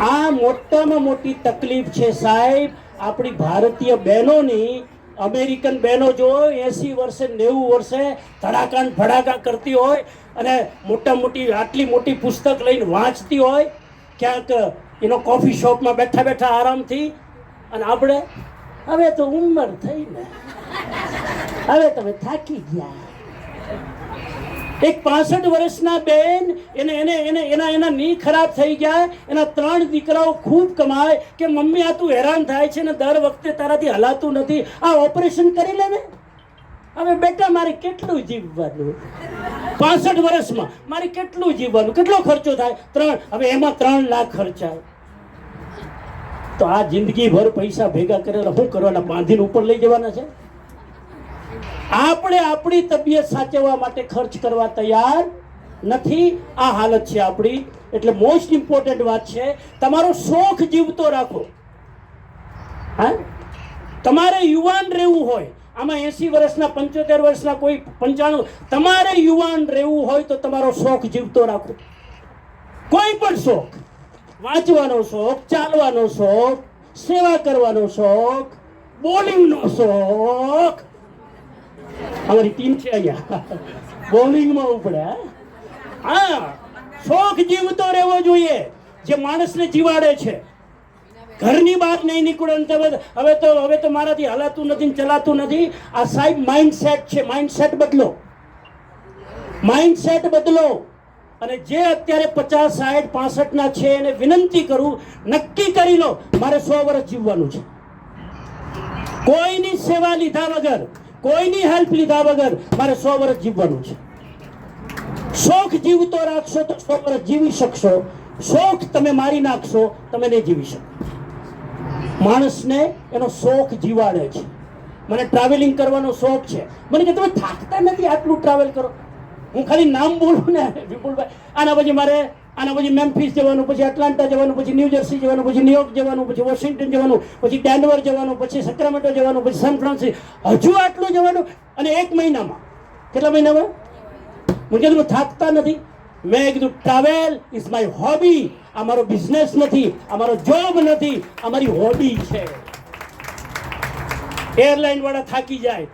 Speaker 1: આ મોટામાં મોટી તકલીફ છે સાહેબ આપણી ભારતીય બહેનોની. અમેરિકન બહેનો જો 80 વર્ષે 90 વર્ષે ધડાકાન ભડાકા કરતી હોય અને મોટી આટલી મોટી પુસ્તક લઈને વાંચતી હોય ક્યાંક એનો કોફી શોપમાં બેઠા બેઠા આરામથી, અને આપણે હવે તો ઉંમર થઈ ને, હવે તમે થાકી ગયા. એક 65 વર્ષના બેન, એના ની ખરાબ થઈ ગયા, એના 3 દીકરાઓ ખૂબ કમાય કે મમ્મી આ તું હેરાન થાય છે ને દર વખતે તારાથી હલાતું નથી, આ ઓપરેશન કરી લે ને. હવે બેટા મારે કેટલું જીવવાનું. 65 વર્ષમાં મારે કેટલું જીવવાનું, કેટલો ખર્ચો થાય? હવે એમાં 3 લાખ ખર્ચાય તો આ જિંદગી ભર પૈસા ભેગા કરેલા શું કરવાના? બાંધીને ઉપર લઈ જવાના છે? આપણે આપણી તબિયત સાચવવા માટે ખર્ચ કરવા તૈયાર નથી. આ હાલત છે આપણી. એટલે મોસ્ટ ઇમ્પોર્ટન્ટ વાત છે, તમારો શોખ જીવતો રાખો. હા, તમારે યુવાન રહેવું હોય, આમાં 80 વર્ષના 75 વર્ષના કોઈ 95, તમારે યુવાન રહેવું હોય તો તમારો શોખ જીવતો રાખો. કોઈ પણ શોખ, વાંચવાનો શોખ, ચાલવાનો શોખ, સેવા કરવાનો શોખ, બોલિંગનો શોખ. અમારી ટીમ છે અહીંયા બોલિંગમાં ઉપડે. હા, શોખ જીવતો રહેવો જોઈએ જે માણસને જીવાડે છે. ઘરની બહાર નહીં નીકળો. હવે તો મારાથી હલાતું નથી, ચલાતું નથી. આ સાહેબ માઇન્ડસેટ છે. માઇન્ડસેટ બદલો, માઇન્ડસેટ બદલો. અને જે અત્યારે 50, 60, 65 ના છે એને વિનંતી કરું, નક્કી કરી લો મારે 100 વર્ષ જીવવાનું છે. કોઈની સેવા લીધા વગર, કોઈની હેલ્પ લીધા વગર મારે 100 વર્ષ જીવવાનું છે. શોખ જીવતો રાખશો તો 100 વર્ષ જીવી શકશો. શોખ તમે મારી નાખશો, તમે નહીં જીવી શકો. માણસને એનો શોખ જીવાડે છે. મને ટ્રાવેલિંગ કરવાનો શોખ છે. મને કે તમે થાકતા નથી આટલું ટ્રાવેલ કરો? હું ખાલી નામ બોલું ને વિપુલભાઈ, આના પછી મેમ્ફિસ જવાનું, પછી એટલાન્ટા જવાનું, પછી ન્યૂ જર્સી જવાનું, પછી ન્યુયોર્ક જવાનું, પછી વોશિંગ્ટન જવાનું, પછી ડેનવર જવાનું, પછી સેક્રામેન્ટો જવાનું, પછી સાન ફ્રાન્સિસ્કો, હજુ આટલું જવાનું. અને 1 મહિનામાં, કેટલા મહિનામાં? હું કીધું થાકતા નથી. મેં કીધું ટ્રાવેલ ઇઝ માય હોબી. આ મારો બિઝનેસ નથી, આ મારો જોબ નથી, આ મારી હોબી છે. એરલાઇન વાળા થાકી જાય,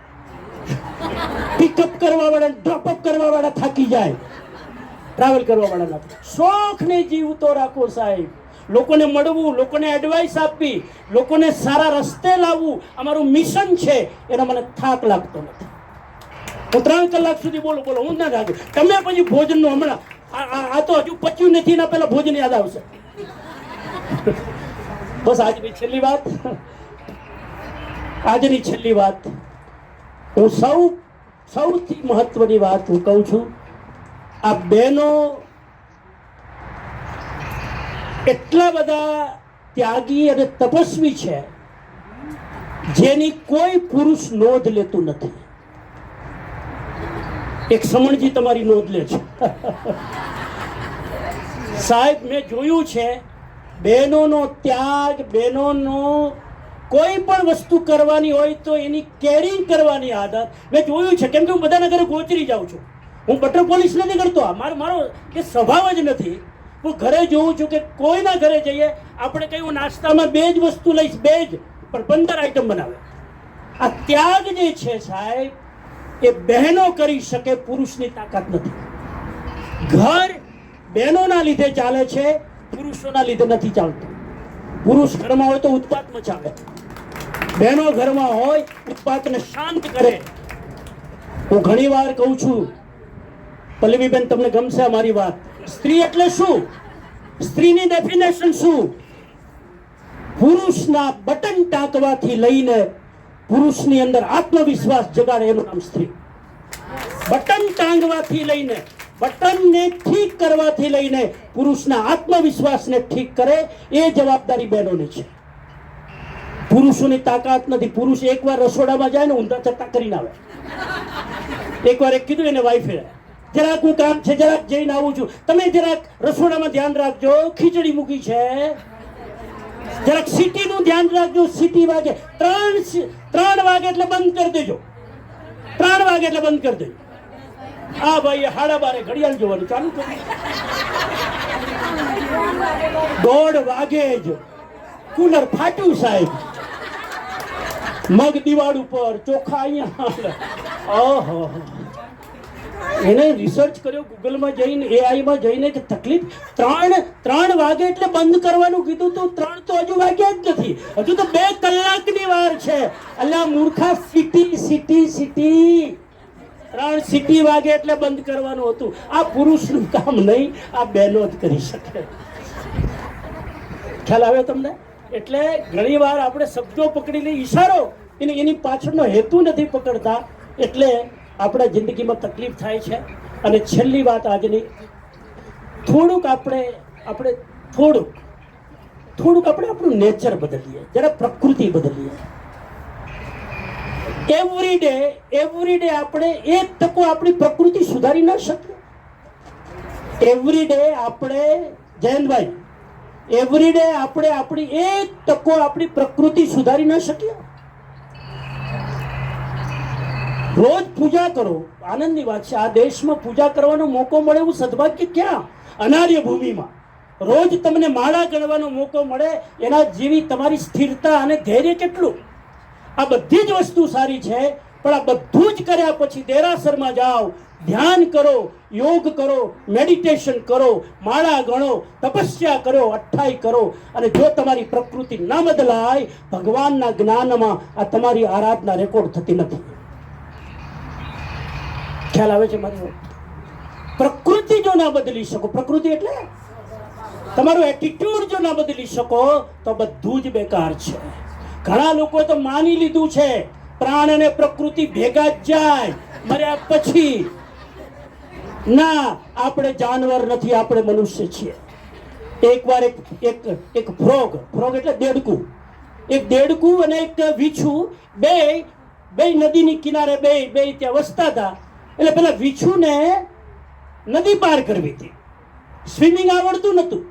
Speaker 1: પિકઅપ કરવા વાળા, ડ્રોપઅપ કરવા વાળા થાકી જાય, ટ્રાવેલ કરવા વાળા નથી. શોખને જીવતો રાખો સાહેબ. લોકોને મળવું, લોકોને એડવાઇસ આપવી, લોકોને સારા રસ્તે લાવવું અમારું મિશન છે. એનો મને થાક લાગતો નથી. હું 3 કલાક સુધી બોલું, હું ના થાકું. તમે પછી ભોજનનું હમણાં આ તો હજુ પચ્યું નથી, ના પેલા ભોજન યાદ આવશે. બસ આજની છેલ્લી વાત, આજની છેલ્લી વાત, હું સૌથી મહત્વની વાત હું કહું છું. આ બહેનો એટલા બધા ત્યાગી અને તપસ્વી છે જેની કોઈ પુરુષ નોંધ લેતું નથી. એક સમણજી તમારી નોંધ લે છે. સાહેબ, મેં જોયું છે બહેનોનો ત્યાગ, બહેનોનો કોઈ પણ વસ્તુ કરવાની હોય તો એની કેરિંગ કરવાની આદત મેં જોયું છે. કેમ કે હું બધાના ઘરે ગોચરી જાઉં છું. હું બટર પોલીસ નથી કરતો. મારો એ સ્વભાવ જ નથી. હું ઘરે જોઉં છું કે કોઈના ઘરે જઈએ, આપણે કહ્યું નાસ્તામાં 2 જ વસ્તુ લઈશ, 2 જ, પણ 15 આઈટમ બનાવે. આ ત્યાગ જે છે સાહેબ, એ બહેનો કરી શકે, પુરુષની તાકાત નથી. ઘર બહેનોના લીધે ચાલે છે, પુરુષોના લીધે નથી ચાલતું. પુરુષ ઘરમાં હોય તો ઉત્પાત મચાવે, બહેનો ઘરમાં હોય ઉત્પાતને શાંત કરે. હું ઘણી વાર કહું છું, પલ્લવીબેન તમને ગમશે અમારી વાત. સ્ત્રી એટલે શું? સ્ત્રીની ડેફિનેશન શું? પુરુષના બટન ટાંકવાથી લઈને પુરુષની અંદર આત્મવિશ્વાસ જગાડે એનું નામ સ્ત્રી. બટન ટાંગવાથી લઈને, બટનને ઠીક કરવાથી લઈને પુરુષના આત્મવિશ્વાસને ઠીક કરે, એ જવાબદારી બહેનોની છે. પુરુષોની તાકાત નથી. પુરુષ એકવાર રસોડામાં જાય ને ઊંધા ચત્તા કરીને આવે. એકવાર એક કીધું એને વાઈફે, જરાક હું કામ છે, જરાક જઈને આવું છું, તમે જરાક રસોડામાં ધ્યાન રાખજો, ખીચડી મૂકી છે, જરાક સીટીનું ધ્યાન રાખજો. સીટી વાગે 3 વાગે એટલે બંધ કરી દેજો. 3 વાગે એટલે બંધ કરી દેજો. હા ભાઈ, 12:30 ઘડિયાળ જોવાનું ચાલુ કરી. 1:30 વાગે જ કુલર ફાટ્યું સાહેબ. મગ દિવાળ ઉપર, ચોખા અહીંયા. ઓહો, એને રિસર્ચ કર્યો ગૂગલમાં જઈને, એઆઈમાં જઈને કે તકલીફ 3 વાગે એટલે બંધ કરવાનું કીધું તો 3 તો હજુ વાગ્યા જ નથી. હજુ તો 2 કલાકની વાર છે. અલ્લા મૂર્ખા, સિટી 3 સિટી વાગે એટલે બંધ કરવાનું હતું. આ પુરુષનું કામ નહીં, આ બહેનો જ કરી શકે. ખ્યાલ આવે તમને? એટલે ઘણી વાર આપણે શબ્દો પકડીને ઈશારો, એની પાછળનો હેતુ નથી પકડતા, એટલે આપણા જિંદગીમાં તકલીફ થાય છે. અને છેલ્લી વાત આજની, થોડુંક આપણે આપણું નેચર બદલીએ, જરા પ્રકૃતિ બદલીએ. એવરી ડે આપણે એક ટકો આપણી પ્રકૃતિ સુધારી ન શકીએ? એવરી ડે આપણે, જયંતભાઈ, એવરી ડે આપણે આપણી એક ટકો આપણી પ્રકૃતિ સુધારી ન શકીએ? રોજ પૂજા કરો, આનંદની વાત છે. આ દેશમાં પૂજા કરવાનો મોકો મળે એવું સદભાગ્ય ક્યાં? અનાર્ય ભૂમિમાં રોજ તમને માળા ગણવાનો મોકો મળે એના જેવી તમારી સ્થિરતા અને ધૈર્ય કેટલું? આ બધી જ વસ્તુ સારી છે, પણ આ બધું જ કર્યા પછી દેરાસરમાં જાઓ, ધ્યાન કરો, યોગ કરો, મેડિટેશન કરો, માળા ગણો, તપસ્યા કરો, અઠ્ઠાઈ કરો, અને જો તમારી પ્રકૃતિ ન બદલાય, ભગવાનના જ્ઞાનમાં આ તમારી આરાધના રેકોર્ડ થતી નથી. ખ્યાલ આવે છે મારી વાત? પ્રકૃતિ જો ના બદલી શકો, પ્રકૃતિ એટલે તમારો એટીટ્યુડ જો ના બદલી શકો તો બધું જ બેકાર છે. ઘણા લોકો તો માની લીધું છે પ્રાણ અને પ્રકૃતિ ભેગા જ જાય મર્યા પછી. ના, આપણે જાનવર નથી, આપણે મનુષ્ય છીએ. એકવાર એક ફ્રોગ એટલે દેડકું, એક દેડકું અને એક વીછું બે નદીની કિનારે બે ત્યાં વસતા હતા. એટલે પેલા વીછુને નદી પાર કરવી હતી, સ્વિમિંગ આવડતું નતું.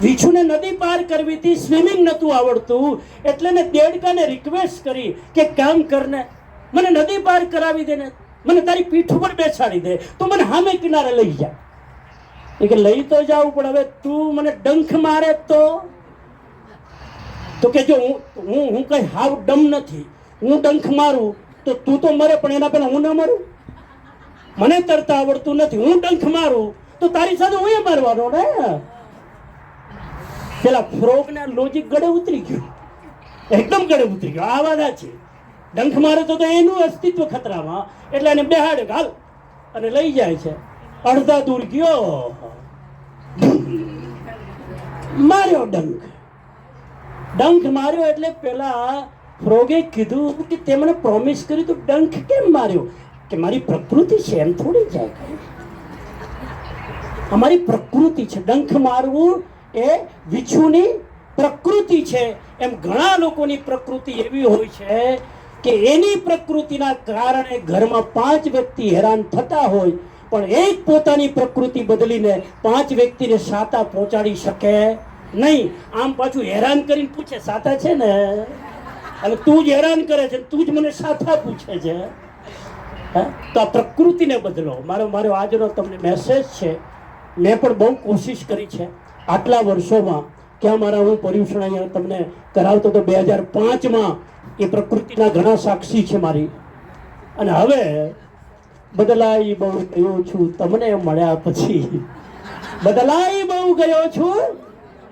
Speaker 1: વીછુને નદી પાર કરવી હતી, સ્વિમિંગ નતું આવડતું. એટલે ને દેડકાને રિક્વેસ્ટ કરી કે કામ કરને, મને નદી પાર કરાવી દે ને, મને તારી પીઠ ઉપર બેસાડી દે, તો મને સામે કિનારે લઈ જા. એ કે લઈ તો જાઉં, પણ હવે તું મને ડંખ મારે તો કે જો હું કઈ હાવ ડમ નથી, હું ડંખ મારું તો તું તો મરે, પણ એના પહેલા હું ન મરું. મને તરતા આવડતું નથી, હું ડંખ મારું તો તારી સાથે હું મારવાનો ને. પેલા ફ્રોગ ના લોજિક ગળે ઉતરી ગયું, એકદમ ગળે ઉતરી ગયો. આ વાત છે, ડંખ મારે તો એનું અસ્તિત્વ ખતરામાં. એટલે એને બેહાડે હાલ અને લઈ જાય છે. અડધા દૂર ગયો, માર્યો ડંખ માર્યો. એટલે પેલા ફ્રોગે કીધું કે તે મને પ્રોમિસ કર્યું તું, ડંખ કેમ માર્યો? કે મારી પ્રકૃતિ છે, એમ થોડી જાય. અમારી પ્રકૃતિ છે, ડંખ મારવું એ વીછુની પ્રકૃતિ છે. એમ ઘણા લોકોની પ્રકૃતિ એવી હોય છે કે એની પ્રકૃતિના કારણે ઘરમાં 5 વ્યક્તિ હેરાન થતા હોય, પણ એક પોતાની પ્રકૃતિ બદલીને 5 વ્યક્તિને સાતા પહોંચાડી શકે નહીં. આમ પાછું હેરાન કરીને પૂછે, સાતા છે ને? અને તું જ હેરાન કરે છે, તું જ મને સાતા પૂછે છે. તો આ પ્રકૃતિને બદલો. મારો આજનો તમને મેસેજ છે. મેં પણ બહુ કોશિશ કરી છે આટલા વર્ષોમાં. ક્યાં મારા હું પર્યુષણ અહીંયા તમને કરાવતો તો 2005માં. એ પ્રકૃતિના ઘણા સાક્ષી છે મારી. અને હવે બદલાઈ બહુ ગયો છું તમને મળ્યા પછી. બદલાઈ બહુ ગયો છું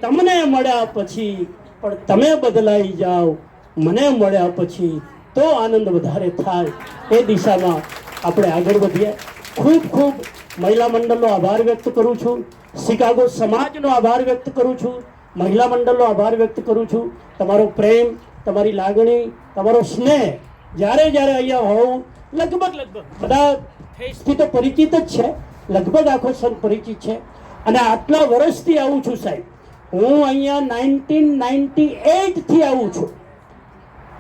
Speaker 1: તમને મળ્યા પછી, પણ તમે બદલાઈ જાઓ મને મળ્યા પછી, તો આનંદ વધારે થાય. એ દિશામાં આપણે આગળ વધીએ. ખૂબ મહિલા મંડળનો આભાર વ્યક્ત કરું છું. શિકાગો સમાજનો આભાર વ્યક્ત કરું છું. મહિલા મંડળનો આભાર વ્યક્ત કરું છું. તમારો પ્રેમ, તમારી લાગણી, તમારો સ્નેહ, જ્યારે અહીંયા હોઉં, લગભગ બધા ફેસથી તો પરિચિત જ છે, લગભગ આખો સંઘ પરિચિત છે. અને આટલા વર્ષથી આવું છું સાહેબ. હું અહીંયા 1998 થી આવું છું.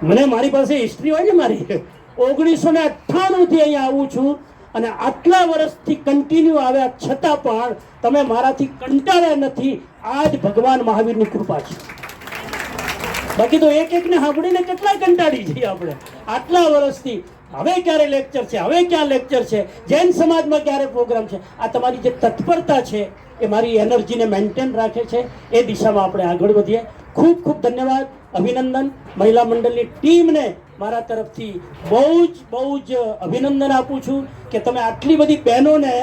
Speaker 1: મને મારી પાસે હિસ્ટ્રી હોય ને, મારી 1998 થી અહીંયા આવું છું. અને આટલા વર્ષથી કન્ટિન્યુ આવ્યા છતાં પણ તમે મારાથી કંટાળ્યા નથી. આ જ ભગવાન મહાવીરની કૃપા છે. બાકી તો એકને સાંભળીને કેટલા કંટાળી જઈએ આપણે આટલા વર્ષથી. હવે ક્યારે લેક્ચર છે, હવે ક્યાં લેક્ચર છે, જૈન સમાજમાં ક્યારે પ્રોગ્રામ છે. આ તમારી જે તત્પરતા છે એ મારી એનર્જીને મેન્ટેન રાખે છે. એ દિશામાં આપણે આગળ વધીએ. ખૂબ ધન્યવાદ, અભિનંદન. મહિલા મંડળની ટીમને મારા તરફથી બહુ જ અભિનંદન આપું છું કે તમે આટલી બધી બહેનોને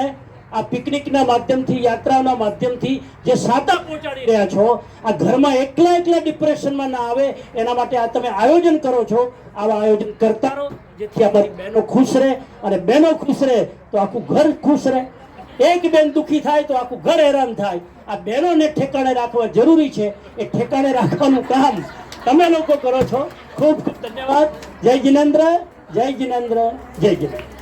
Speaker 1: આ પિકનિકના માધ્યમથી, યાત્રાના માધ્યમથી જે સાતા પહોંચાડી રહ્યા છો. આ ઘરમાં એકલા ડિપ્રેશનમાં ના આવે એના માટે આ તમે આયોજન કરો છો. આવા આયોજન કરતા રહો, જેથી અમારી બહેનો ખુશ રહે. અને બહેનો ખુશ રહે તો આખું ઘર ખુશ રહે. એક બેન દુઃખી થાય તો આખું ઘર હેરાન થાય. આ બહેનોને ઠેકાણે રાખવા જરૂરી છે. એ ઠેકાણે રાખવાનું કામ તમે લોકો કરો છો. ખૂબ ધન્યવાદ. જય જિનેન્દ્ર, જય જિનેન્દ્ર, જય જિનેન્દ્ર.